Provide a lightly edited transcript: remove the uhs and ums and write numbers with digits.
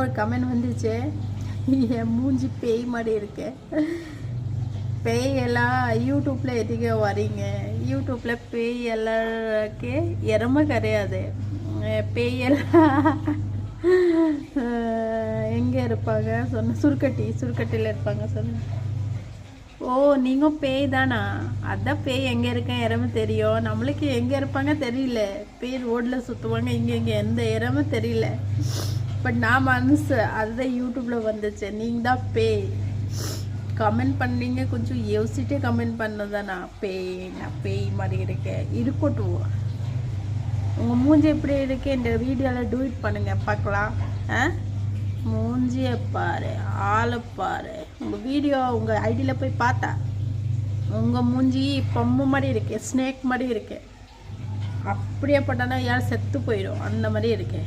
ஒரு கமெண்ட் வந்துச்சு, என் மூஞ்சி பேய் மாதிரி இருக்கு. பேய் எல்லாம் யூடியூப்ல எதுக்கு வரீங்க? யூடியூப்ல பேய் எல்லாருக்கு இறம கிடையாது. பேய் எல்லாம் எங்கே இருப்பாங்க சொன்ன? சுருக்கட்டியில் இருப்பாங்க சொன்ன. ஓ, நீங்கள் பேய் தானா? அதான் பேய் எங்கே இருக்கேன் இறம தெரியும். நம்மளுக்கு எங்கே இருப்பாங்க தெரியல. பேய் ரோட்டில் சுற்றுவாங்க, இங்கே எந்த இறம தெரியல. பட் நான் மனசு அதுதான் யூடியூப்பில் வந்துச்சு. நீங்கள் தான் பேய் கமெண்ட் பண்ணீங்க, கொஞ்சம் யோசிச்சுட்டு கமெண்ட் பண்ணதானா? நான் பேய் மாதிரி இருக்கேன். இருக்கட்டும், உங்கள் மூஞ்சி எப்படி இருக்கு இந்த வீடியோவில் டூயிட் பண்ணுங்கள் பார்க்கலாம். மூஞ்சியை பாரு, ஆளை பாரு. உங்கள் வீடியோ உங்கள் ஐடியில் போய் பார்த்தா உங்கள் மூஞ்சி பொம்மை மாதிரி இருக்கு, ஸ்னேக் மாதிரி இருக்கு. அப்படியே பட்டானா யார் செத்து போயிடும் அந்த மாதிரி இருக்கு.